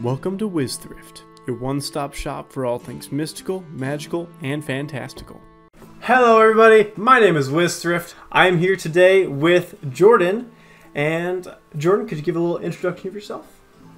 Welcome to WizThrift, your one-stop shop for all things mystical, magical, and fantastical. Hello everybody, my name is WizThrift. I am here today with Jordan. And Jordan, could you give a little introduction of yourself?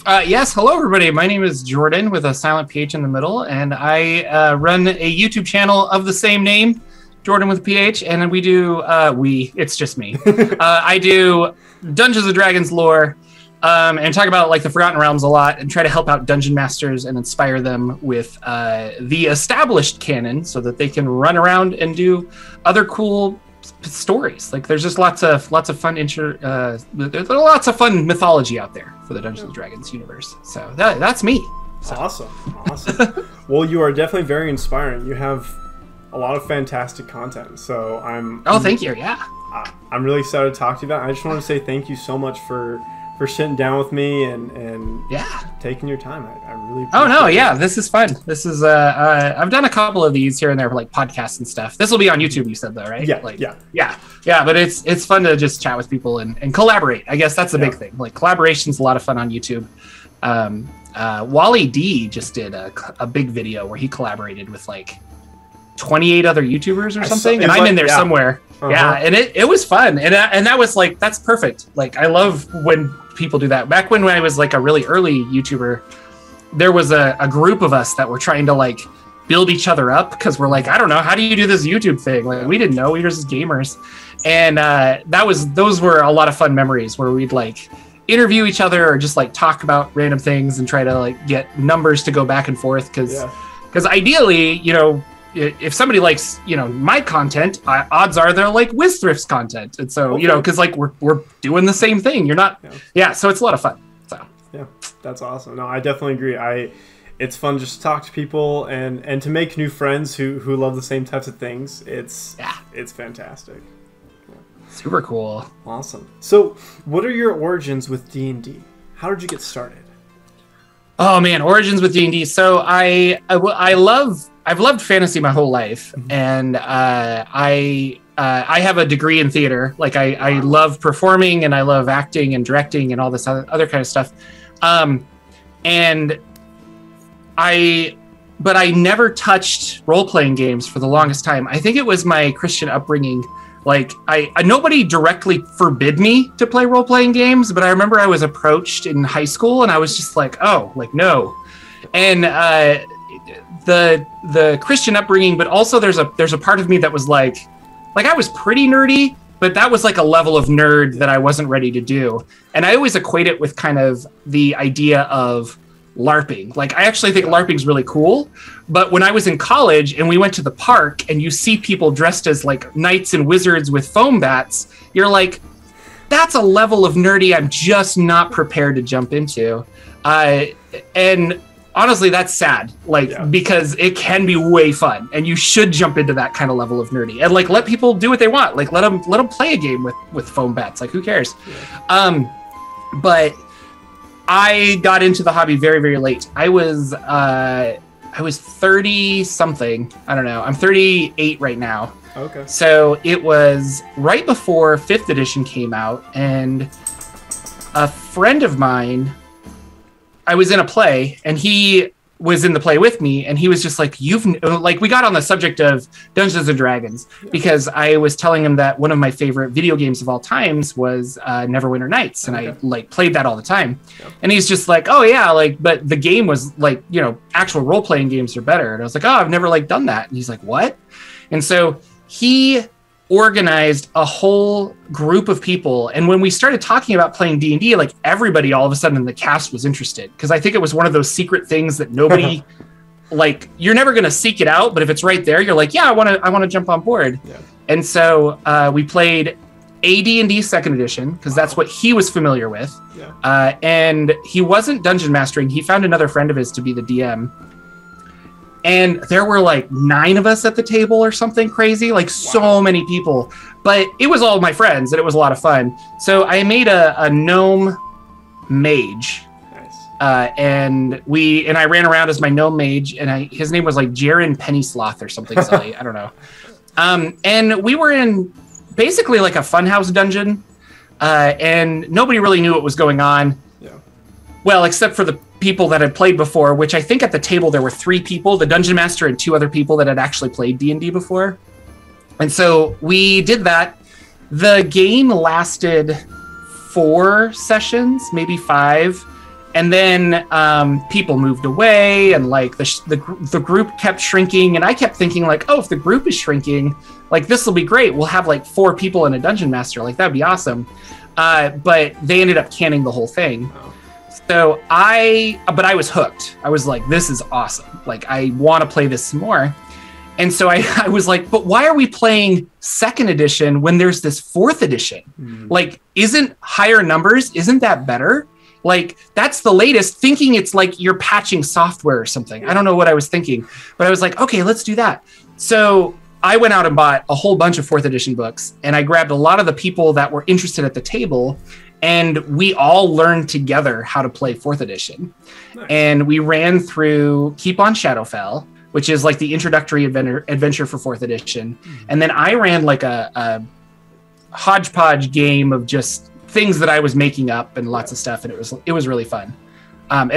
Yes, hello everybody. My name is Jordan with a silent PH in the middle, and I run a YouTube channel of the same name, Jordan with a PH, and we do, it's just me. I do Dungeons & Dragons lore, and talk about like the Forgotten Realms a lot, and try to help out dungeon masters and inspire them with the established canon so that they can run around and do other cool stories. Like there's just lots of fun there's lots of fun mythology out there for the Dungeons & Dragons universe. So that's me. So. Awesome. Well, you are definitely very inspiring. You have a lot of fantastic content. So thank you. Yeah. I'm really excited to talk to you about it. I just want to say thank you so much for sitting down with me and taking your time. I really appreciate it. This is fun. This is I've done a couple of these here and there for like podcasts and stuff. This will be on YouTube, you said though, right? Yeah. But it's fun to just chat with people and collaborate. I guess that's the big thing. Like collaboration's a lot of fun on YouTube. Wally D just did a big video where he collaborated with like 28 other YouTubers or something, and I'm in there somewhere. Yeah, and it was fun, and that was like, that's perfect. Like I love when people do that. Back when I was like a really early YouTuber, there was a group of us that were trying to like build each other up because we're like, I don't know, how do you do this YouTube thing? Like we didn't know, we were just gamers, and those were a lot of fun memories where we'd like interview each other or just like talk about random things and try to like get numbers to go back and forth because ideally, you know, if somebody likes, you know, my content, odds are they'll like WizThrift's content. And so, you know, because like we're doing the same thing. You're not, so it's a lot of fun. So yeah, that's awesome. No, I definitely agree. It's fun just to talk to people and to make new friends who love the same types of things. It's fantastic. Yeah. Super cool. Awesome. So, what are your origins with D&D? How did you get started? Oh man, origins with D&D. So I've loved fantasy my whole life, and I have a degree in theater. Like I love performing, and I love acting and directing and all this other kind of stuff. But I never touched role-playing games for the longest time. I think it was my Christian upbringing. Like nobody directly forbid me to play role-playing games, but I remember I was approached in high school, and I was just like, oh, like no. And the Christian upbringing, but also there's a part of me that was like I was pretty nerdy, but that was like a level of nerd that I wasn't ready to do. And I always equate it with kind of the idea of LARPing. Like I actually think LARPing's really cool, but when I was in college and we went to the park and you see people dressed as like knights and wizards with foam bats, you're like, that's a level of nerdy I'm just not prepared to jump into. And honestly, that's sad, because it can be way fun, and you should jump into that kind of level of nerdy and like let people do what they want. Like let them play a game with foam bats. Like who cares? Yeah. But I got into the hobby very, very late. I was 30 something. I don't know. I'm 38 right now. Okay. So it was right before 5th edition came out, and a friend of mine, I was in a play, and he was in the play with me, and he was just like, we got on the subject of Dungeons & Dragons, because I was telling him that one of my favorite video games of all times was Neverwinter Nights, and I like played that all the time. Yep. And he's just like, oh yeah, like, but the game was like, you know, actual role-playing games are better. And I was like, oh, I've never like done that. And he's like, what? And so he organized a whole group of people, and when we started talking about playing D&D, like everybody all of a sudden in the cast was interested, because I think it was one of those secret things that nobody like, you're never going to seek it out, but if it's right there, you're like, yeah, I want to jump on board. And so we played AD&D 2nd edition, because that's what he was familiar with. And he wasn't dungeon mastering. He found another friend of his to be the DM. And there were like 9 of us at the table or something crazy, like so many people. But it was all my friends, and it was a lot of fun. So I made a gnome mage. Nice. And I ran around as my gnome mage, and his name was like Jaren Pennysloth or something silly. I don't know. And we were in basically like a funhouse dungeon, and nobody really knew what was going on. well, except for the people that had played before, which I think at the table there were 3 people, the Dungeon Master and 2 other people that had actually played D&D before. And so we did that. The game lasted 4 sessions, maybe 5. And then people moved away, and like the group kept shrinking. And I kept thinking like, oh, if the group is shrinking, like this will be great. We'll have like 4 people and a Dungeon Master. Like that'd be awesome. But they ended up canning the whole thing. Oh. So I was hooked. I was like, this is awesome. Like I want to play this some more. And so I was like, but why are we playing 2nd edition when there's this 4th edition? Like, isn't higher numbers, isn't that better? Like, that's the latest, thinking it's like you're patching software or something. I don't know what I was thinking, but I was like, okay, let's do that. So I went out and bought a whole bunch of 4th edition books, and I grabbed a lot of the people that were interested at the table, and we all learned together how to play 4th edition. Nice. And we ran through Keep on Shadowfell, which is like the introductory adventure for 4th edition. And then I ran like a hodgepodge game of just things that I was making up and lots of stuff, and it was really fun. And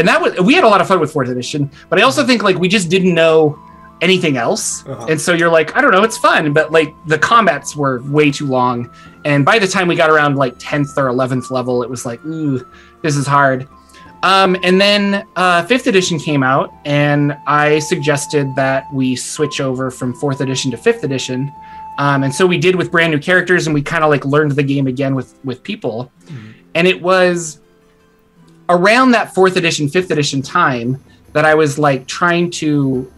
we had a lot of fun with 4th edition, but I also think like we just didn't know anything else. And so you're like, I don't know, it's fun, but like the combats were way too long. And by the time we got around like 10th or 11th level, it was like, ooh, this is hard. And then 5th edition came out, and I suggested that we switch over from 4th edition to 5th edition. And so we did with brand new characters, and we kind of like learned the game again with people. And it was around that 4th edition, 5th edition time that I was like trying to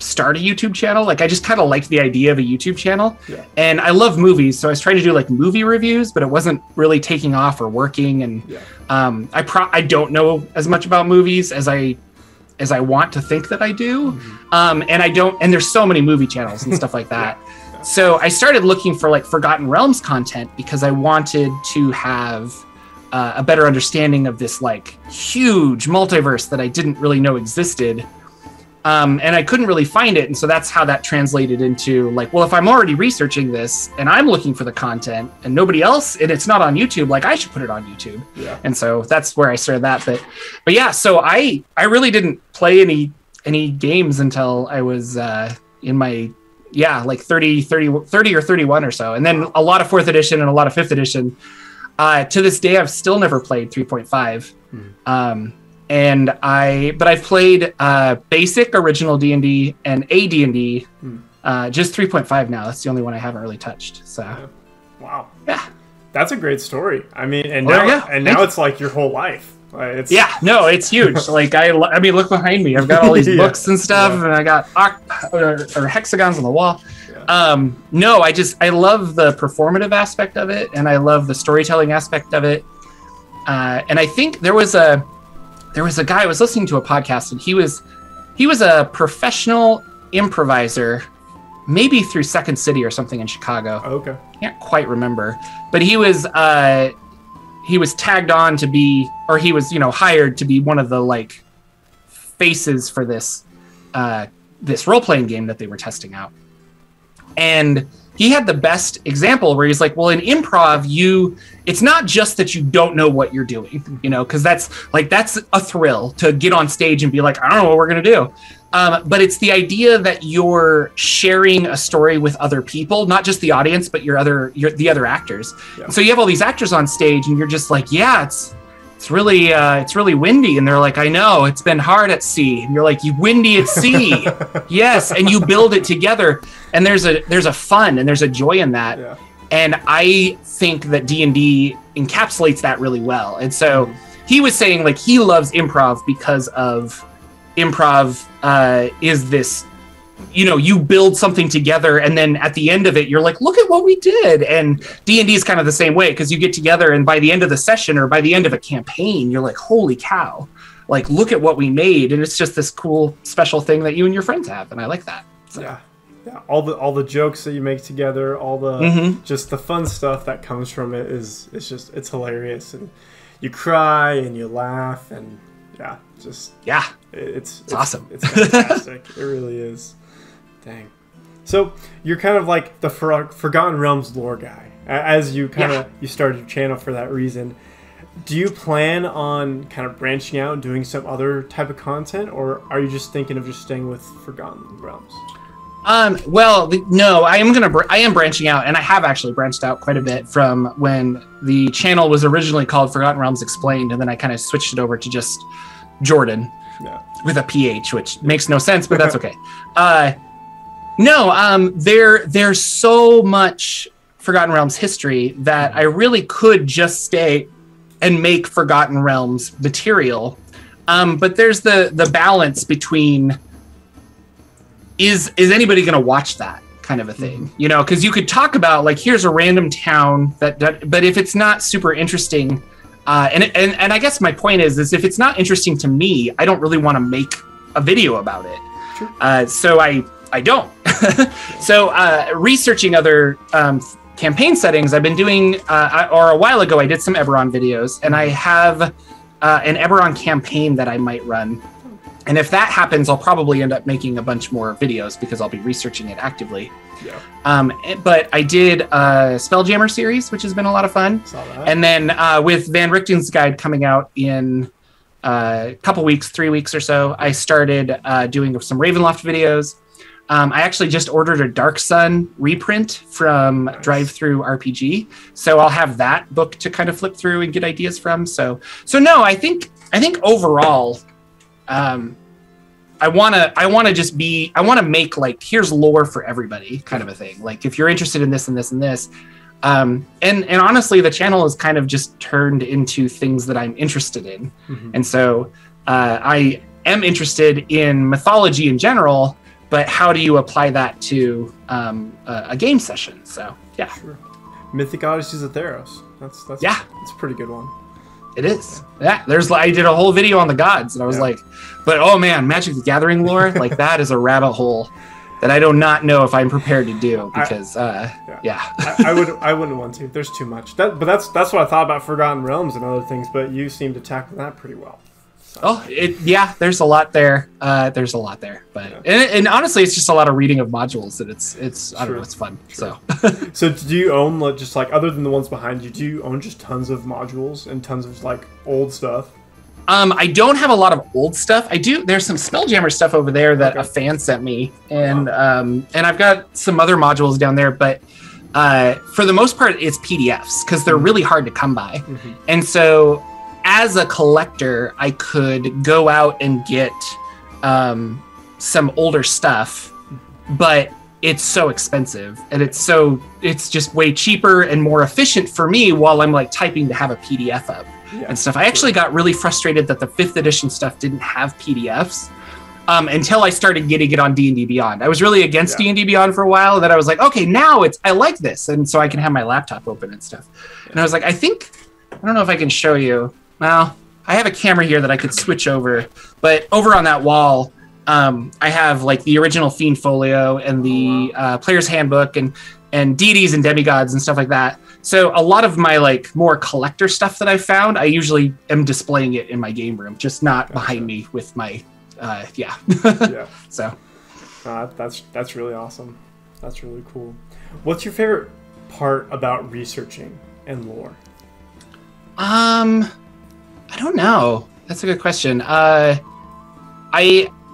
start a YouTube channel. Like I just kind of liked the idea of a YouTube channel. Yeah. And I love movies, so I was trying to do like movie reviews, but it wasn't really taking off or working. And I don't know as much about movies as I want to think that I do. And I don't, and there's so many movie channels and stuff like that. So I started looking for like Forgotten Realms content because I wanted to have a better understanding of this like huge multiverse that I didn't really know existed. And I couldn't really find it. And so that's how that translated into like, well, if I'm already researching this and I'm looking for the content and nobody else, and it's not on YouTube, like I should put it on YouTube. Yeah. And so that's where I started that. But yeah, so I really didn't play any games until I was in my, like 30 or 31 or so. And then a lot of 4th edition and a lot of 5th edition. To this day, I've still never played 3.5. But I've played basic original D&D and AD&D, just 3.5 now. That's the only one I haven't really touched. So, wow, yeah, that's a great story. I mean, and now it's like your whole life. It's huge. Like I mean, look behind me. I've got all these books and stuff, and I got or hexagons on the wall. I love the performative aspect of it, and I love the storytelling aspect of it. And I think there was a guy I was listening to a podcast, and he was a professional improviser, maybe through Second City or something in Chicago. Okay. Can't quite remember, but he was tagged on to be, or he was, hired to be one of the like faces for this role-playing game that they were testing out. And he had the best example where he's like, well, in improv, it's not just that you don't know what you're doing, because that's a thrill to get on stage and be like, I don't know what we're going to do. But it's the idea that you're sharing a story with other people, not just the audience, but the other actors. Yeah. So you have all these actors on stage, and you're just like, yeah, it's really windy. And they're like, I know, it's been hard at sea. And you're like, you windy at sea. Yes. And you build it together. And there's a fun and there's a joy in that. Yeah. And I think that D&D encapsulates that really well. And so he was saying like he loves improv because of improv is this, you build something together, and then at the end of it, you're like, look at what we did. And D&D is kind of the same way, because you get together, and by the end of the session or by the end of a campaign, you're like, holy cow, like, look at what we made. And it's just this cool, special thing that you and your friends have. And I like that. So. Yeah. All the jokes that you make together, all the just the fun stuff that comes from it it's hilarious. And you cry and you laugh, and it's awesome. It's fantastic. It really is. Dang. So you're kind of like the Forgotten Realms lore guy, as you you started your channel for that reason. Do you plan on kind of branching out and doing some other type of content, or are you just thinking of just staying with Forgotten Realms? Well, no, I am branching out, and I have actually branched out quite a bit from when the channel was originally called Forgotten Realms Explained, and then I kind of switched it over to just Jordan with a PH, which makes no sense, but that's okay. There's so much Forgotten Realms history that I really could just stay and make Forgotten Realms material. But there's the balance between is anybody going to watch that kind of a thing, you know, because you could talk about like, here's a random town that but if it's not super interesting, and I guess my point is if it's not interesting to me, I don't really want to make a video about it. Sure. So I don't. So researching other campaign settings, I've been doing, or a while ago, I did some Eberron videos, and I have an Eberron campaign that I might run. And if that happens, I'll probably end up making a bunch more videos because I'll be researching it actively. Yeah. But I did a Spelljammer series, which has been a lot of fun. Saw that. And then with Van Richten's Guide coming out in a couple weeks, 3 weeks or so, I started doing some Ravenloft videos. I actually just ordered a Dark Sun reprint from Drive-Thru RPG, so I'll have that book to kind of flip through and get ideas from. So no, I think overall, I want to make like, here's lore for everybody kind of a thing. Like if you're interested in this and this and this, and honestly, the channel is kind of just turned into things that I'm interested in. Mm-hmm. And so I am interested in mythology in general, but how do you apply that to a game session? So yeah. Sure. Mythic Odysseys of Theros. That's a pretty good one. It is. Yeah. I did a whole video on the gods, and I was like, but oh man, Magic the Gathering lore, like that is a rabbit hole that I do not know if I'm prepared to do because I wouldn't want to. There's too much. But that's what I thought about Forgotten Realms and other things, but you seem to tackle that pretty well. Oh, there's a lot there. But and honestly, it's just a lot of reading of modules, and it's I don't know, it's fun. Sure. So do you own just like, other than the ones behind you, do you own just tons of modules and tons of like old stuff? I don't have a lot of old stuff. I do. There's some Spelljammer stuff over there that a fan sent me, and I've got some other modules down there, but for the most part, it's PDFs because they're really hard to come by, and so. As a collector, I could go out and get some older stuff, but it's so expensive, and it's just way cheaper and more efficient for me while I'm like typing to have a PDF up and stuff. I actually got really frustrated that the 5th edition stuff didn't have PDFs until I started getting it on D&D Beyond. I was really against D&D Beyond for a while, and then I was like, okay, now I like this, and so I can have my laptop open and stuff. And I was like, I don't know if I can show you. Well, I have a camera here that I could switch over, but over on that wall, I have like the original Fiend Folio and the Player's Handbook and deities and demigods and stuff like that. So a lot of my like more collector stuff that I found, I usually am displaying it in my game room, just not behind me with my, So that's really awesome. That's really cool. What's your favorite part about researching and lore? I don't know. That's a good question. I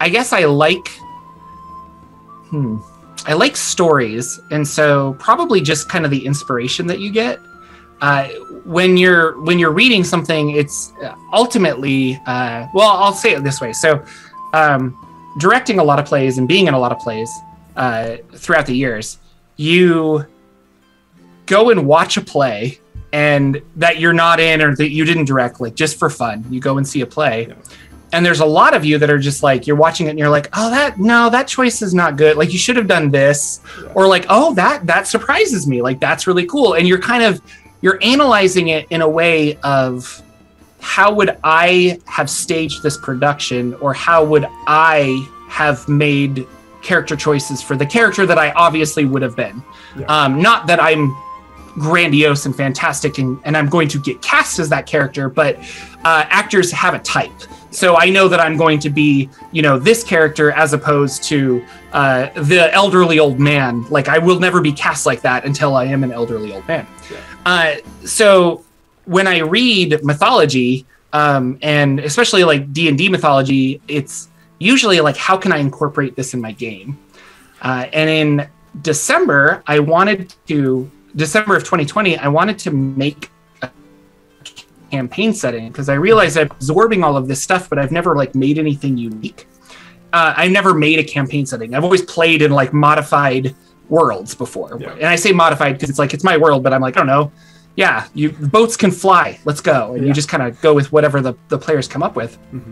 guess I like stories, and so probably just kind of the inspiration that you get when you're reading something. It's ultimately I'll say it this way. So directing a lot of plays and being in a lot of plays throughout the years, you go and watch a play and that you're not in or that you didn't direct, like just for fun, you go and see a play. And there's a lot of you that are just like, you're watching it and you're like, oh, that choice is not good. Like you should have done this, or like, oh, that surprises me. Like that's really cool. And you're analyzing it in a way of how would I have staged this production, or how would I have made character choices for the character that I obviously would have been. Not that I'm grandiose and fantastic and I'm going to get cast as that character, but actors have a type. So I know that I'm going to be, this character as opposed to the elderly old man. Like I will never be cast like that until I am an elderly old man. So when I read mythology, and especially like D&D mythology, it's usually like, how can I incorporate this in my game? And in December of 2020, I wanted to make a campaign setting because I realized I'm absorbing all of this stuff, but I've never like made anything unique. I never made a campaign setting. I've always played in like modified worlds before. Yeah. And I say modified because it's like, it's my world, but I'm like, I don't know. Yeah, boats can fly. Let's go. And you just kind of go with whatever the players come up with. Mm-hmm.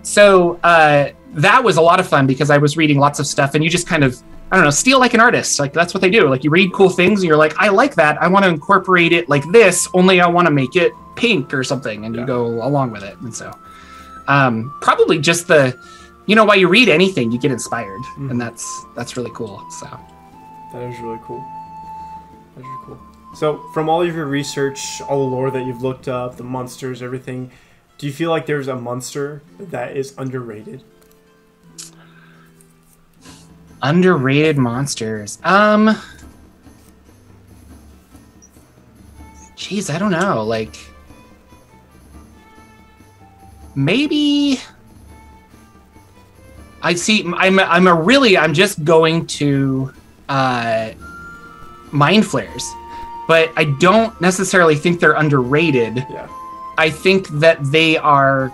So that was a lot of fun because I was reading lots of stuff and you just kind of, I don't know, steal like an artist. Like that's what they do. Like you read cool things and you're like, I like that. I want to incorporate it like this, only I want to make it pink or something. And you go along with it. And so probably just while you read anything, you get inspired. Mm-hmm. And that's really cool. So that is really cool. That's really cool. So from all of your research, all the lore that you've looked up, the monsters, everything, do you feel like there's a monster that is underrated? Underrated monsters. Geez, I don't know. Like, maybe I'm just going to mind flayers, but I don't necessarily think they're underrated. Yeah. I think that they are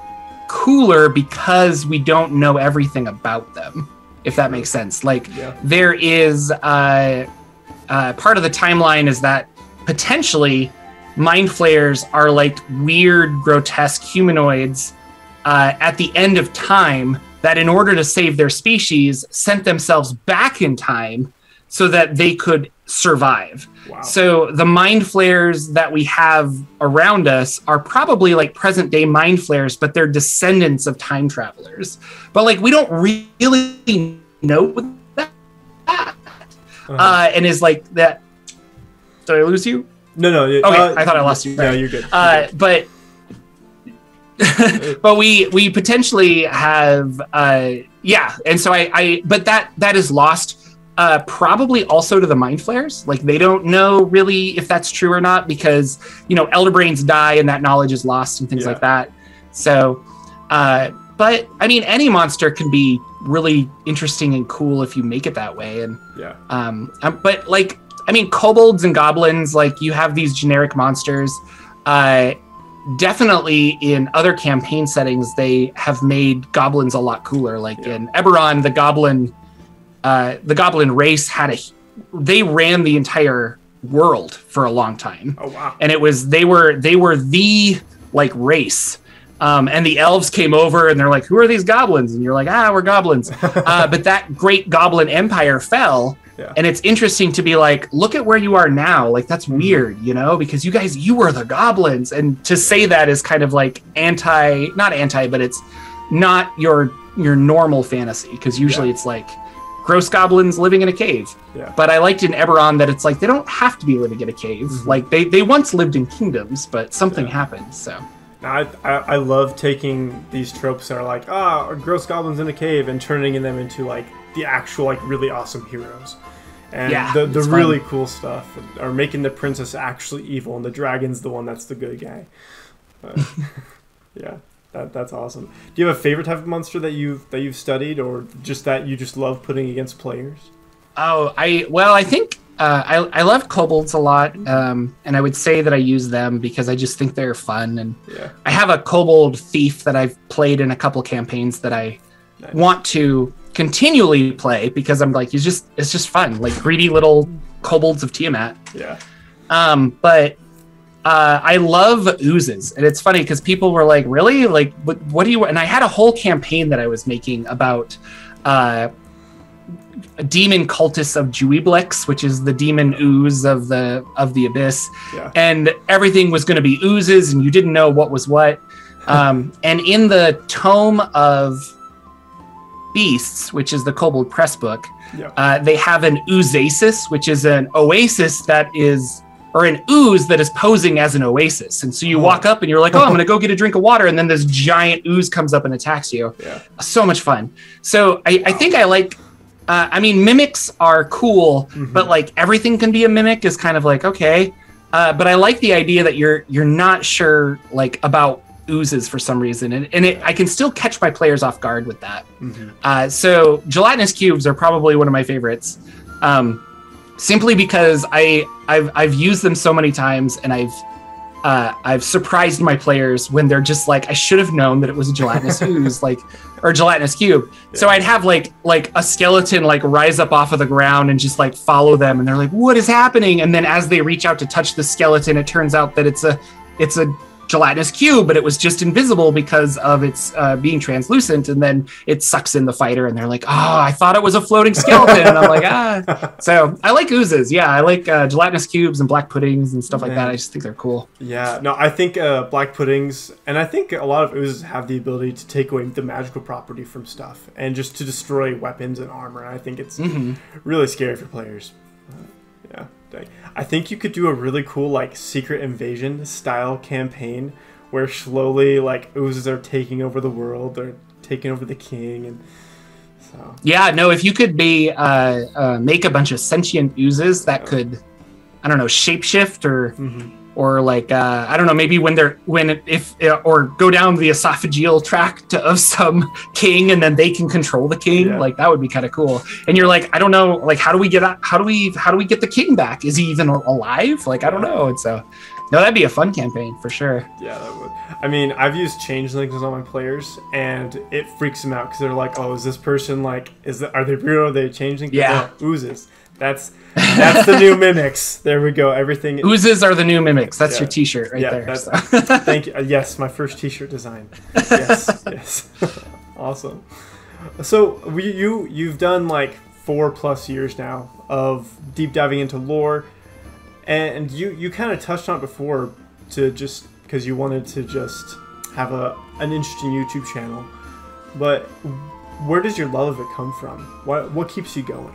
cooler because we don't know everything about them, if that makes sense. Like there is part of the timeline is that potentially mind flayers are like weird, grotesque humanoids at the end of time that in order to save their species sent themselves back in time so that they could survive. Wow. So the mind flayers that we have around us are probably like present day mind flayers, but they're descendants of time travelers. But like, we don't really know that. And is like that. Did I lose you? No. Okay, I thought I lost you. No, you're good. But but we potentially have and so but that is lost. Probably also to the mind flayers. Like they don't know really if that's true or not because, elder brains die and that knowledge is lost and things like that. So, but I mean, any monster can be really interesting and cool if you make it that way. And, but like, I mean, kobolds and goblins, like you have these generic monsters, definitely in other campaign settings, they have made goblins a lot cooler. Like in Eberron, the goblin race they ran the entire world for a long time. Oh wow. And they were the like race. And the elves came over and they're like, who are these goblins? And you're like, we're goblins. But that great goblin empire fell. Yeah. And it's interesting to be like, look at where you are now. Like that's weird, because you were the goblins. And to say that is kind of like not anti, but it's not your normal fantasy. Because usually it's like, gross goblins living in a cave. Yeah. But I liked in Eberron that it's like they don't have to be living in a cave. Mm-hmm. Like they once lived in kingdoms, but something happened. So I love taking these tropes that are like gross goblins in a cave and turning them into like the actual like really awesome heroes. And the really cool stuff are making the princess actually evil and the dragon's the one that's the good guy. Yeah. That's awesome. Do you have a favorite type of monster that you've studied, or just that you just love putting against players? Oh, I think I love kobolds a lot, and I would say that I use them because I just think they're fun. And I have a kobold thief that I've played in a couple campaigns that I want to continually play because I'm like, it's just fun, like greedy little kobolds of Tiamat. Yeah. But. I love oozes, and it's funny because people were like, really? Like, what do you... And I had a whole campaign that I was making about demon cultists of Juiblex, which is the demon ooze of the abyss. Yeah. And everything was going to be oozes, and you didn't know what was what. And in the Tome of Beasts, which is the Kobold Press book, they have an oozasis, which is an oasis that is... or an ooze that is posing as an oasis. And so you walk up and you're like, I'm going to go get a drink of water. And then this giant ooze comes up and attacks you. Yeah. So much fun. So I think I like, mimics are cool, but like everything can be a mimic is kind of like, okay. But I like the idea that you're not sure like about oozes for some reason, and I can still catch my players off guard with that. So gelatinous cubes are probably one of my favorites, simply because I've used them so many times, and I've surprised my players when they're just like, I should have known that it was a gelatinous ooze, like, or gelatinous cube. Yeah. So I'd have like a skeleton like rise up off of the ground and just like follow them, and they're like, what is happening? And then as they reach out to touch the skeleton, it turns out that it's a gelatinous cube, but it was just invisible because of its being translucent, and then it sucks in the fighter, and they're like, oh, I thought it was a floating skeleton. And I'm like, ah. So I like oozes. Yeah, I like gelatinous cubes and black puddings and stuff like that. I just think they're cool. Yeah, no, I think black puddings, and I think a lot of oozes have the ability to take away the magical property from stuff and just to destroy weapons and armor. And I think it's really scary for players. Yeah. I think you could do a really cool like secret invasion style campaign where slowly like oozes are taking over the world, they're taking over the king, and so yeah, no, if you could be make a bunch of sentient oozes that could, I don't know, shapeshift or like I don't know, maybe or go down the esophageal tract of some king, and then they can control the king. Like that would be kind of cool. And you're like, I don't know, like how do we get the king back? Is he even alive? Like I don't know. And so no, that'd be a fun campaign for sure. Yeah, that would. I mean, I've used changelings on my players, and it freaks them out because they're like, oh, is this person like, are they real? Are they changeling? Yeah, no, oozes. That's the new mimics. There we go. Everything. Oozes are the new mimics. That's your T-shirt right there. So. Thank you. Yes, my first T-shirt design. Yes. Awesome. So you've done like 4+ years now of deep diving into lore, and you kind of touched on it before to just because you wanted to just have an interesting YouTube channel, but where does your love of it come from? What keeps you going?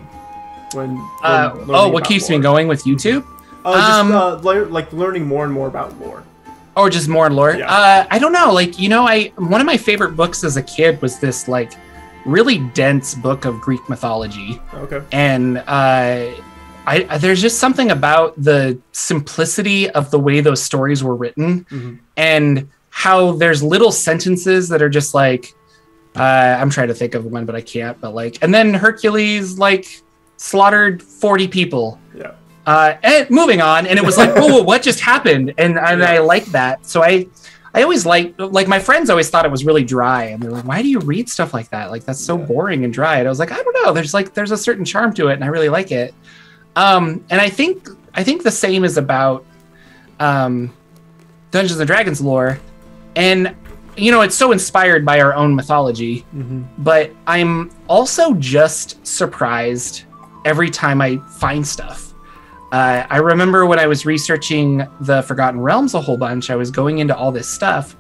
What keeps me going with YouTube? Like learning more and more about lore. Or just more lore? Yeah. I don't know. Like, you know, one of my favorite books as a kid was this like really dense book of Greek mythology. Okay. And there's just something about the simplicity of the way those stories were written, and how there's little sentences that are just like, I'm trying to think of one, but I can't. But like, and then Hercules like slaughtered 40 people. Yeah. And moving on, and it was like, whoa, what just happened? And I like that. So I always like my friends always thought it was really dry, and they're like, why do you read stuff like that? Like that's so boring and dry. And I was like, I don't know. There's a certain charm to it, and I really like it. And I think the same is about Dungeons and Dragons lore, and you know, it's so inspired by our own mythology. But I'm also just surprised every time I find stuff. I remember when I was researching the Forgotten Realms a whole bunch, I was going into all this stuff,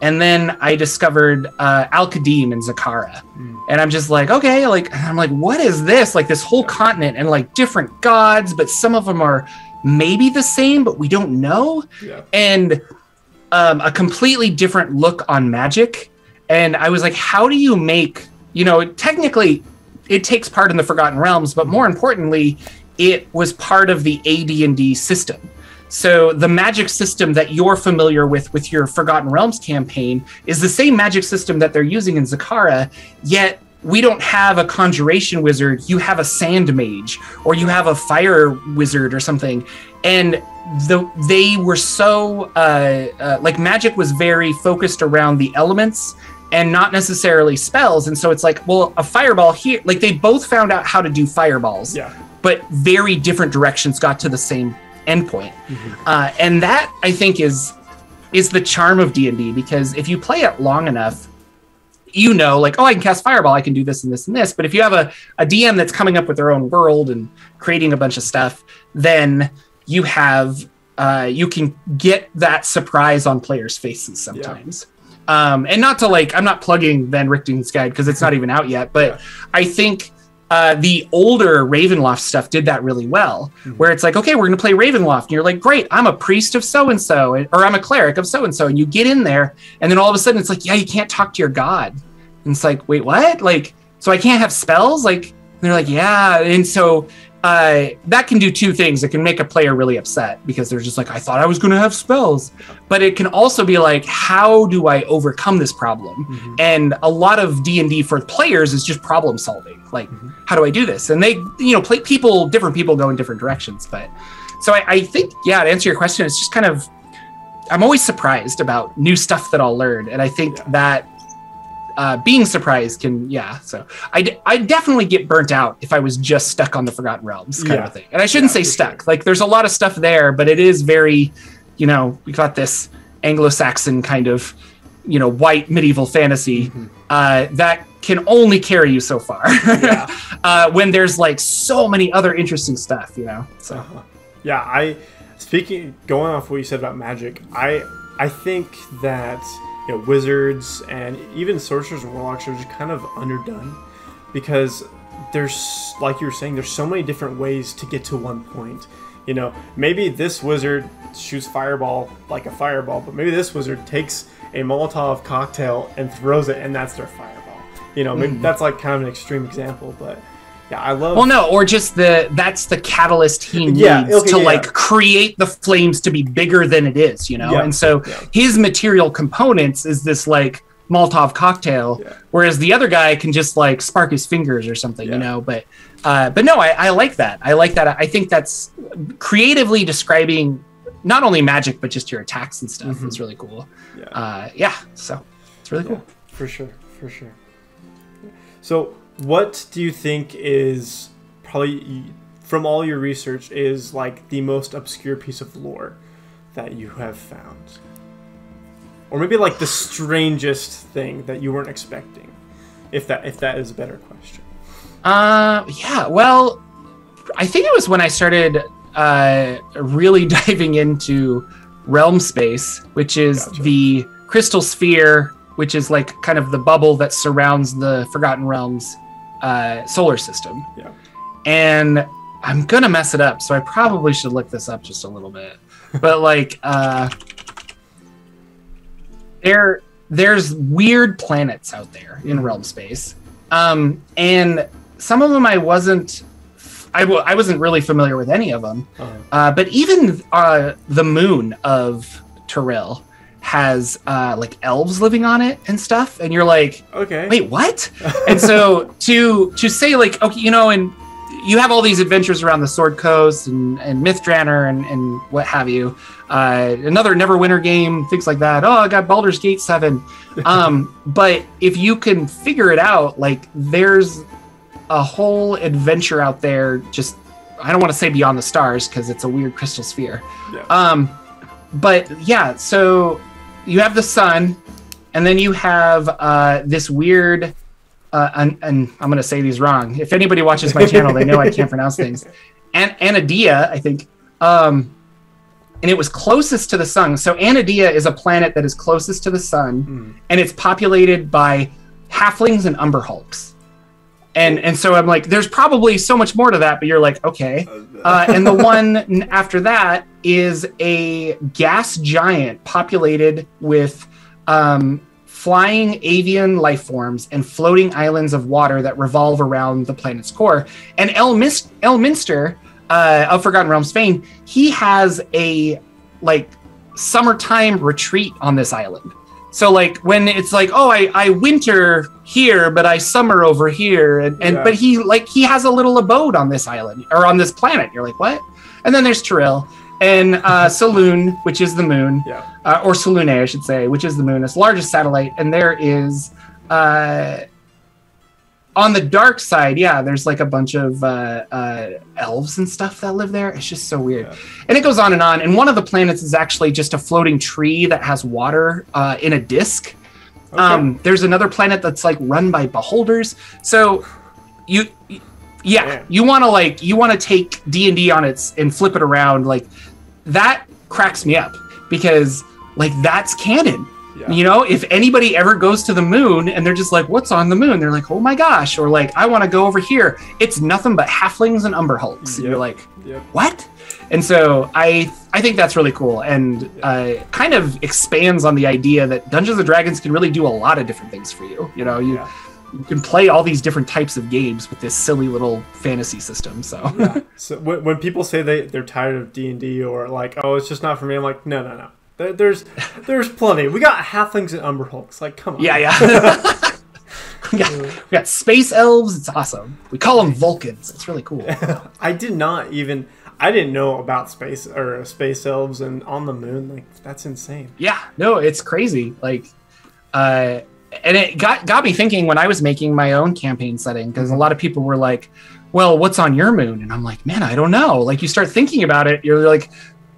and then I discovered Al-Qadim and Zakara. And I'm just like, okay, I'm like, what is this? Like this whole continent and like different gods, but some of them are maybe the same, but we don't know. Yeah. And a completely different look on magic. And I was like, how do you make, you know, technically it takes part in the Forgotten Realms, but more importantly, it was part of the AD&D system. So the magic system that you're familiar with your Forgotten Realms campaign is the same magic system that they're using in Zakara, yet we don't have a conjuration wizard. You have a sand mage, or you have a fire wizard or something. And they were so, like magic was very focused around the elements and not necessarily spells. And so it's like, well, a fireball here, like they both found out how to do fireballs, but very different directions got to the same endpoint. And that I think is the charm of D&D, because if you play it long enough, you know, like, oh, I can cast fireball, I can do this and this and this. But if you have a DM that's coming up with their own world and creating a bunch of stuff, then you have, you can get that surprise on players' faces sometimes. And not to like, I'm not plugging Van Richten's Guide because it's not even out yet, but I think the older Ravenloft stuff did that really well, where it's like, okay, we're going to play Ravenloft. And you're like, great, I'm a priest of so-and-so, or I'm a cleric of so-and-so. And you get in there, and then all of a sudden it's like, yeah, you can't talk to your god. And it's like, wait, what? Like, so I can't have spells? Like, and they're like, yeah. And so that can do two things. It can make a player really upset because they're just like, I thought I was going to have spells. But it can also be like, how do I overcome this problem? And a lot of D&D for players is just problem solving. Like, how do I do this? And they, different people go in different directions. But so I think, to answer your question, it's just kind of, I'm always surprised about new stuff that I'll learn. And I think that being surprised can, so I definitely get burnt out if I was just stuck on the Forgotten Realms kind of thing. And I shouldn't say stuck. Sure. Like, there's a lot of stuff there, but it is very, we got this Anglo-Saxon kind of, white medieval fantasy that can only carry you so far when there's like so many other interesting stuff, so. Going off what you said about magic, I think that wizards and even sorcerers and warlocks are just kind of underdone because there's, like you were saying, there's so many different ways to get to one point. Maybe this wizard shoots fireball like a fireball, but maybe this wizard takes a Molotov cocktail and throws it, and that's their fireball. Maybe that's like kind of an extreme example, but I love. Well, no, or just that's the catalyst he needs to create the flames to be bigger than it is, And so his material components is this like Molotov cocktail, whereas the other guy can just like spark his fingers or something, But no, I like that. I like that. I think that's creatively describing not only magic but just your attacks and stuff. It's really cool. So it's really cool. For sure. So, what do you think is probably, from all your research, is like the most obscure piece of lore that you have found? Or maybe like the strangest thing that you weren't expecting, if that is a better question. Well, I think it was when I started really diving into realm space, which is the crystal sphere, which is like kind of the bubble that surrounds the Forgotten Realms solar system. And I'm gonna mess it up, so I probably should look this up just a little bit. But like there's weird planets out there in realm space, and some of them I wasn't really familiar with any of them. But even the moon of Tyrell has like elves living on it and stuff, and you're like, okay, wait, what? And so to say like, okay, and you have all these adventures around the Sword Coast and Mythdrannor and what have you, another Neverwinter game, things like that. I got Baldur's Gate 7. But if you can figure it out, like there's a whole adventure out there, just, I don't want to say beyond the stars because it's a weird crystal sphere. But so you have the sun, and then you have this weird, and I'm going to say these wrong. If anybody watches my channel, they know I can't pronounce things. Anadia, I think, and it was closest to the sun. So Anadia is a planet that is closest to the sun, and it's populated by halflings and umber hulks. And so I'm like, there's probably so much more to that, but you're like, okay. And the one after that is a gas giant populated with flying avian life forms and floating islands of water that revolve around the planet's core. And Elminster of Forgotten Realms fame, he has a like summertime retreat on this island. So like when it's like, I winter here, but I summer over here, but he has a little abode on this island or on this planet. You're like, what? And then there's Tyrell and Saloon, which is the moon, or Salune, I should say, which is the moon. It's the largest satellite, and there is on the dark side, there's like a bunch of elves and stuff that live there. It's just so weird. And it goes on. And one of the planets is actually just a floating tree that has water in a disc. There's another planet that's like run by beholders. So you want to take D&D on its and flip it around. Like that cracks me up because like that's canon. If anybody ever goes to the moon and they're just like, what's on the moon? They're like, oh my gosh. Or like, I want to go over here. It's nothing but halflings and umber hulks. And you're like, what? And so I think that's really cool and kind of expands on the idea that Dungeons & Dragons can really do a lot of different things for you. you can play all these different types of games with this silly little fantasy system. So, yeah. So when people say they're tired of D&D or like, oh, it's just not for me, I'm like, no. There's plenty. We got halflings and umberhulks. Like, come on. Yeah. we got space elves. It's awesome. We call them Vulcans. It's really cool. I didn't know about space elves and on the moon. Like, that's insane. Yeah. No, it's crazy. Like, and it got me thinking when I was making my own campaign setting, because a lot of people were like, well, what's on your moon? And I'm like, man, I don't know. Like, you start thinking about it, you're like,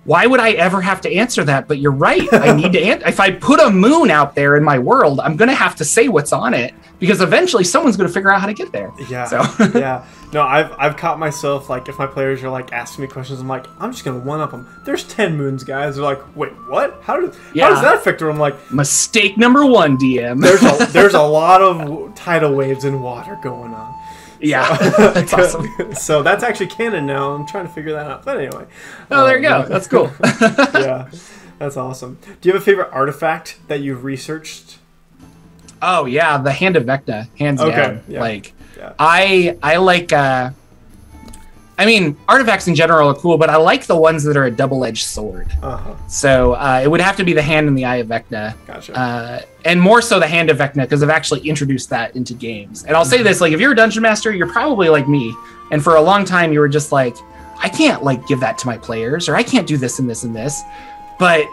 why would I ever have to answer that? But you're right. I need to answer. If I put a moon out there in my world, I'm going to have to say what's on it, because eventually someone's going to figure out how to get there. Yeah. So. Yeah. No, I've caught myself, like, if my players are like asking me questions, I'm like, I'm just going to one up them. There's 10 moons, guys. They're like, wait, what? How does that affect her? I'm like, mistake number 1, DM. There's a lot of tidal waves and water going on. Yeah, so, that's awesome. So that's actually canon now. I'm trying to figure that out. But anyway. Oh, there you go. That's cool. Yeah, that's awesome. Do you have a favorite artifact that you've researched? Oh yeah, the Hand of Vecna, hands down. Yeah. Like, yeah. I like. I mean, artifacts in general are cool, but I like the ones that are a double-edged sword. So it would have to be the Hand and the Eye of Vecna. Gotcha. And more so the Hand of Vecna, because I've actually introduced that into games. And I'll say this, like, if you're a dungeon master, you're probably like me. And for a long time, you were just like, I can't, like, give that to my players, or I can't do this and this and this. But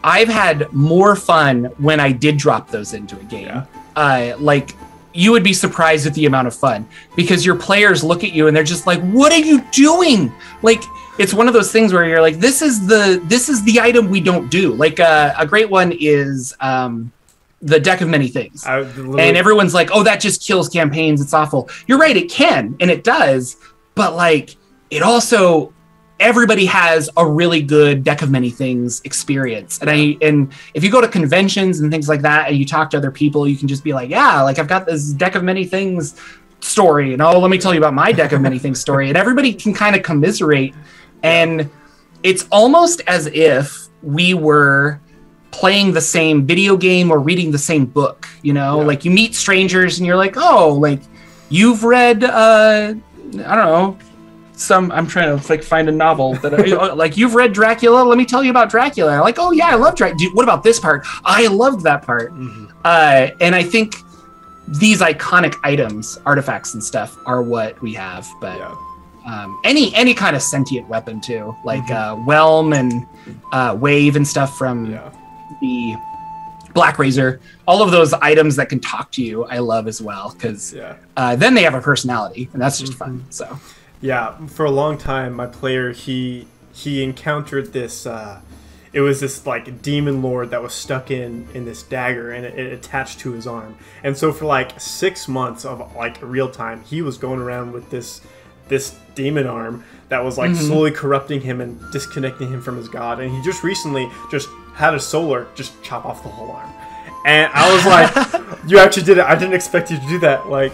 I've had more fun when I did drop those into a game. Yeah. Like, you would be surprised at the amount of fun, because your players look at you and they're just like, what are you doing? Like, it's one of those things where you're like, this is the item we don't do. Like, a great one is the Deck of Many Things. And everyone's like, oh, that just kills campaigns. It's awful. You're right. It can. And it does. But like, it also, everybody has a really good Deck of Many Things experience. And if you go to conventions and things like that, and you talk to other people, you can just be like, yeah, like, I've got this Deck of Many Things story, and oh, let me tell you about my Deck of Many Things story. And everybody can kind of commiserate. And it's almost as if we were playing the same video game or reading the same book, you know? Yeah. Like, you meet strangers and you're like, oh, like, you've read, I don't know, I'm trying to like find a novel that like, you've read Dracula. Let me tell you about Dracula. Like, oh yeah, I love Dracula. What about this part? I loved that part. And I think these iconic items, artifacts and stuff, are what we have. But any kind of sentient weapon too, like Whelm and Wave and stuff from the Black Razor. All of those items that can talk to you, I love as well, because then they have a personality, and that's just fun. So. Yeah, for a long time, my player, he encountered this, it was this, like, demon lord that was stuck in this dagger, and it attached to his arm. And so for, like, 6 months of, like, real time, he was going around with this demon arm that was, like, slowly corrupting him and disconnecting him from his god. And he just recently just had a solar just chop off the whole arm. And I was like, you actually did it. I didn't expect you to do that. Like,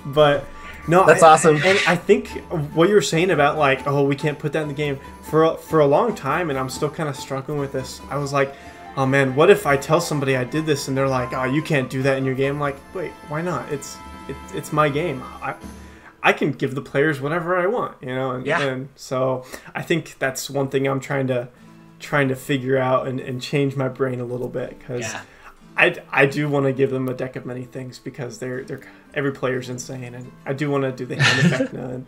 but... No, that's awesome. And I think what you were saying about, like, oh, we can't put that in the game, for a long time, and I'm still kind of struggling with this. I was like, oh man, what if I tell somebody I did this and they're like, oh, you can't do that in your game? I'm like, wait, why not? It's my game. I can give the players whatever I want, you know. And so I think that's one thing I'm trying to figure out and change my brain a little bit, because. Yeah. I do want to give them a Deck of Many Things, because they're every player's insane, and I do want to do the Hand of Vecna. And,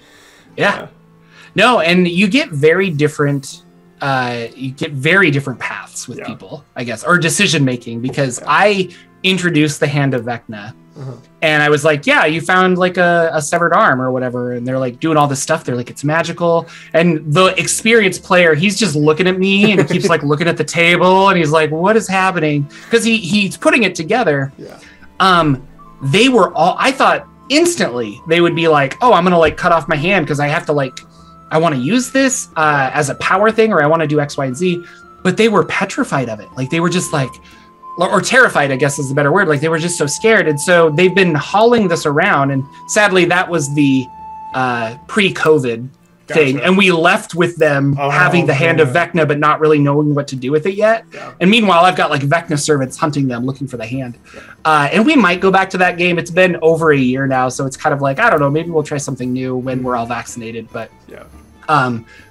no, and you get very different paths with people, I guess, or decision making, because I introduced the Hand of Vecna, and I was like, yeah, you found like a severed arm or whatever, and they're like doing all this stuff. They're like, it's magical. And the experienced player, he's just looking at me and he keeps like looking at the table, and he's like, what is happening? Because he's putting it together. They were all, I thought instantly they would be like, oh, I'm gonna like cut off my hand because I have to, like, I want to use this as a power thing, or I want to do X, Y, and Z. But they were petrified of it. Like, they were just like, or terrified, I guess is the better word. Like, they were just so scared. And so they've been hauling this around. And sadly, that was the pre-COVID thing, and we left with them having the hand of Vecna, but not really knowing what to do with it yet. Yeah. And meanwhile, I've got like Vecna servants hunting them, looking for the hand. Yeah. And we might go back to that game. It's been over a year now, so it's kind of like, I don't know, maybe we'll try something new when we're all vaccinated. But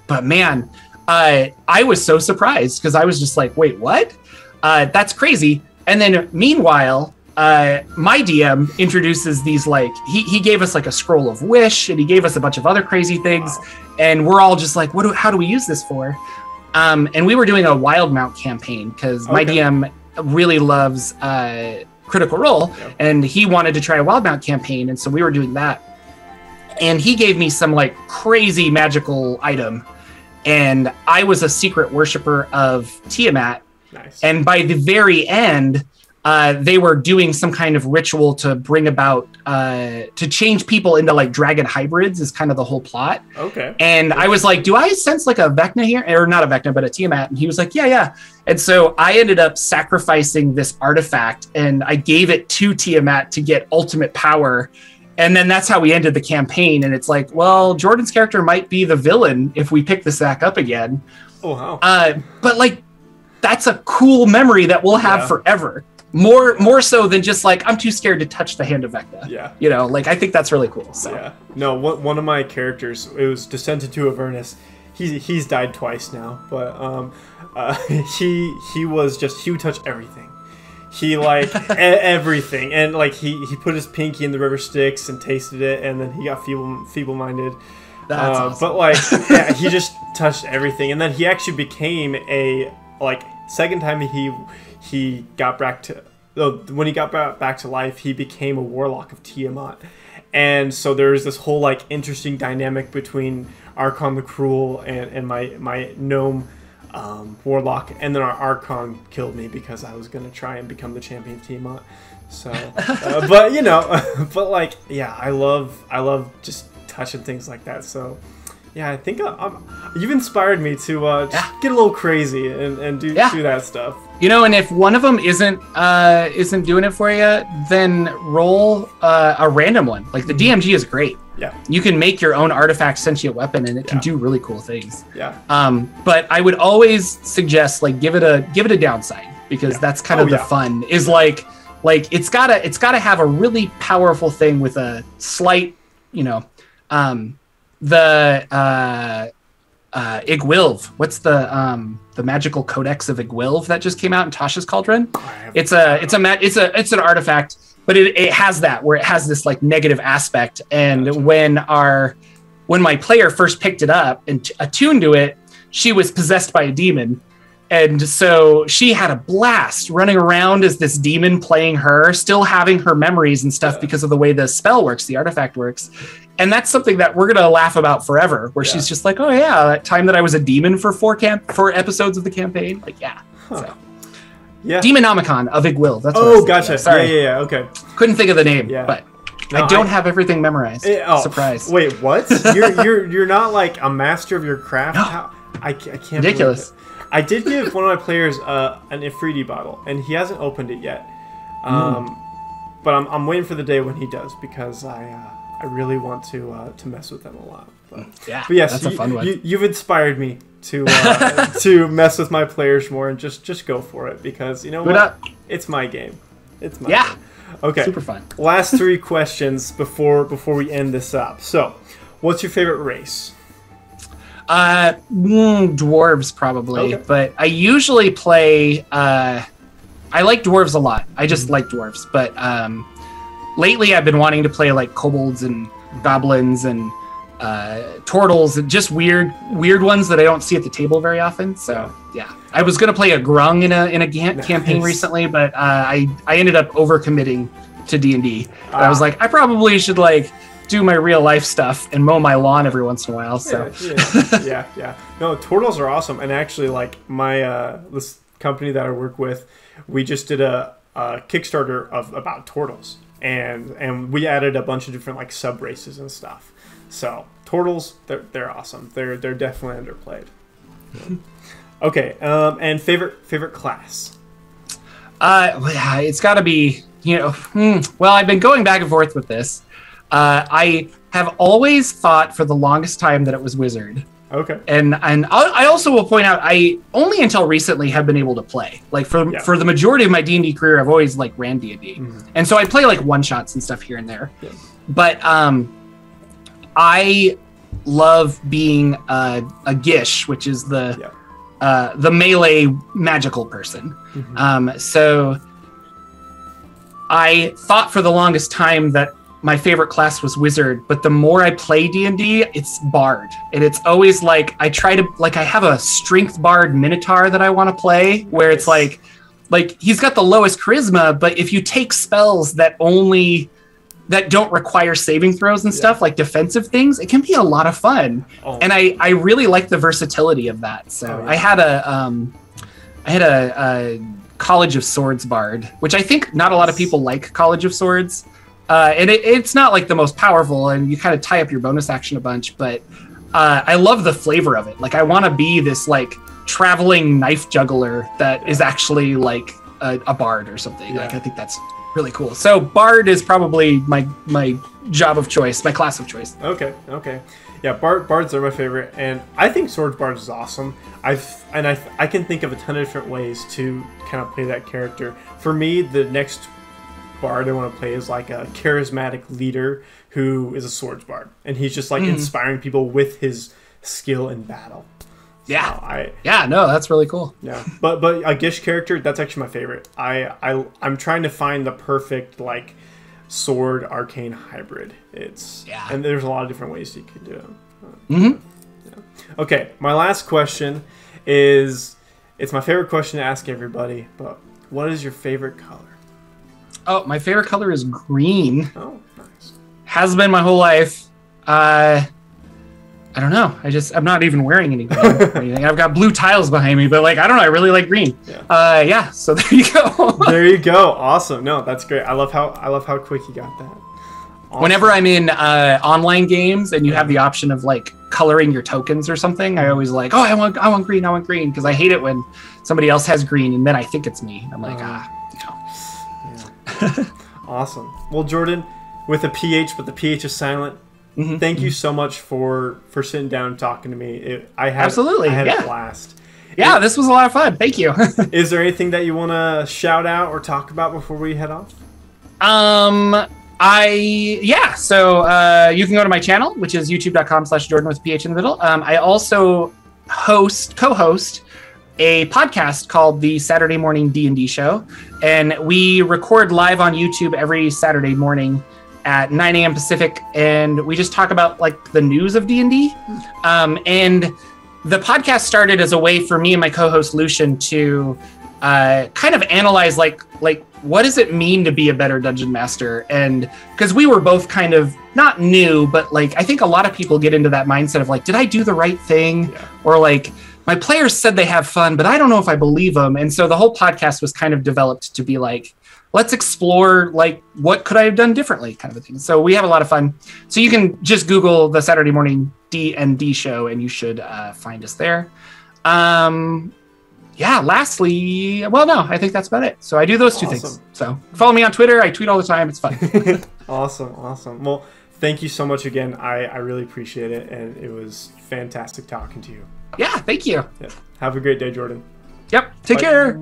but man, I was so surprised because I was just like, wait, what? That's crazy. And then meanwhile, my DM introduces these, like, he gave us like a scroll of wish, and he gave us a bunch of other crazy things. Wow. And we're all just like, how do we use this for? And we were doing a wild mount campaign because my DM really loves Critical Role, and he wanted to try a wild mount campaign. And so we were doing that. And he gave me some like crazy magical item. And I was a secret worshiper of Tiamat. Nice. And by the very end, they were doing some kind of ritual to bring about, to change people into like dragon hybrids is kind of the whole plot. Okay. And I was like, do I sense like a Vecna here? Or not a Vecna, but a Tiamat. And he was like, yeah. And so I ended up sacrificing this artifact, and I gave it to Tiamat to get ultimate power. And then that's how we ended the campaign. And it's like, well, Jordan's character might be the villain if we pick this back up again. Oh, wow. But like, that's a cool memory that we'll have forever. More so than just like, I'm too scared to touch the hand of Vecna. Yeah. You know, like, I think that's really cool. So. Yeah. No, one of my characters, it was Descended to Avernus. He's died twice now, but he was just, he would touch everything. He like everything, and like he put his pinky in the river Styx and tasted it, and then he got feeble-minded. That's awesome. But like, yeah, he just touched everything, and then he actually became a, like, second time he got back to, when he got back to life, he became a warlock of Tiamat. And so there's this whole like interesting dynamic between Archon the Cruel and my gnome warlock, and then our Archon killed me because I was gonna try and become the champion of Tiamat. So but you know, but like, yeah, I love just touching things like that. So yeah, I think you've inspired me to just get a little crazy and do that stuff. You know, and if one of them isn't doing it for you, then roll a random one. Like the DMG is great. Yeah. You can make your own artifact sentient weapon, and it can do really cool things. Yeah. But I would always suggest like give it a downside, because that's kind of the fun. Is like it's gotta have a really powerful thing with a slight, you know, the Igwilv. What's the magical codex of Igwilv that just came out in Tasha's Cauldron? It's an artifact, but it has that, where it has this like negative aspect. And when my player first picked it up and attuned to it, she was possessed by a demon. And so she had a blast running around as this demon, playing her, still having her memories and stuff because of the way the spell works, the artifact works. And that's something that we're going to laugh about forever, where she's just like, oh yeah, that time that I was a demon for four episodes of the campaign. Like, yeah. Huh. So. Yeah. Demonomicon of Igwilv. That's what gotcha. Sorry. Yeah, okay. Couldn't think of the name, but no, I don't have everything memorized. Surprise. Wait, what? you're not like a master of your craft? No. How? I can't Ridiculous. Believe it. I did give one of my players an Ifriti bottle, and he hasn't opened it yet. But I'm waiting for the day when he does, because I really want to mess with them a lot. But yes, that's a fun one. You've inspired me to to mess with my players more, and just go for it, because you know what? It's my game. It's my game. Okay. Super fun. Last three questions before we end this up. So, what's your favorite race? Dwarves probably, but I usually play. I like dwarves a lot. I just like dwarves, but lately I've been wanting to play like kobolds and goblins and turtles, and just weird ones that I don't see at the table very often. So yeah, I was gonna play a grung in a campaign recently, but I ended up overcommitting to D&D. I was like, I probably should like do my real life stuff and mow my lawn every once in a while. So yeah. No, turtles are awesome, and actually, like my this company that I work with, we just did a Kickstarter of about turtles, and we added a bunch of different like sub races and stuff. So turtles, they're awesome. They're definitely underplayed. Okay, and favorite class? It's got to be, you know. Well, I've been going back and forth with this. I have always thought for the longest time that it was wizard. Okay. And I also will point out, I only until recently have been able to play. Like for the majority of my D&D career, I've always like ran D&D. And so I play like one-shots and stuff here and there. Yeah. But I love being a Gish, which is the melee magical person. So I thought for the longest time that my favorite class was wizard, but the more I play D&D, it's bard. And it's always like, I have a strength bard minotaur that I want to play, where it's like he's got the lowest charisma, but if you take spells that don't require saving throws and stuff, like defensive things, it can be a lot of fun. And I really like the versatility of that. So I had a College of Swords bard, which I think not a lot of people like College of Swords. And it's not like the most powerful, and you kind of tie up your bonus action a bunch, but I love the flavor of it. Like, I want to be this like traveling knife juggler that is actually like a bard or something. Like, I think that's really cool. So bard is probably my job of choice, my class of choice. Okay. Yeah, bards are my favorite, and I think swords bard is awesome. I can think of a ton of different ways to kind of play that character. For me, the next bard I want to play is like a charismatic leader who is a swords bard, and he's just like inspiring people with his skill in battle. No, that's really cool. Yeah, but a Gish character, that's actually my favorite. I'm trying to find the perfect like sword arcane hybrid. And there's a lot of different ways you can do it. Okay, my last question is, it's my favorite question to ask everybody, but what is your favorite color? Oh, my favorite color is green. Oh, nice. Has been my whole life. I don't know. I'm not even wearing any green or anything. I've got blue tiles behind me, but like, I don't know. I really like green. Yeah. So there you go. There you go. Awesome. No, that's great. I love how quick you got that. Awesome. Whenever I'm in online games and you have the option of like coloring your tokens or something, I always like, I want green, because I hate it when somebody else has green and then I think it's me. I'm like, Awesome. Well, Jordan, with a PH, but the PH is silent. Thank you so much for sitting down and talking to me. I had a blast. Yeah, this was a lot of fun. Thank you. Is there anything that you want to shout out or talk about before we head off? So you can go to my channel, which is youtube.com/Jordan with PH in the middle. I also co-host a podcast called the Saturday Morning D&D Show, and we record live on YouTube every Saturday morning at 9 a.m. Pacific, and we just talk about like the news of D&D. And the podcast started as a way for me and my co-host Lucian to kind of analyze like what does it mean to be a better dungeon master? And because we were both kind of not new, but like I think a lot of people get into that mindset of like, did I do the right thing? Or like, my players said they have fun, but I don't know if I believe them. And so the whole podcast was kind of developed to be like, let's explore like what could I have done differently, kind of a thing. So we have a lot of fun. So you can just Google the Saturday Morning D&D Show and you should find us there. Lastly, I think that's about it. So I do those two things. So follow me on Twitter. I tweet all the time. It's fun. Awesome. Well, thank you so much again. I really appreciate it. And it was fantastic talking to you. Yeah, thank you. Have a great day, Jordan. Yep. Take care.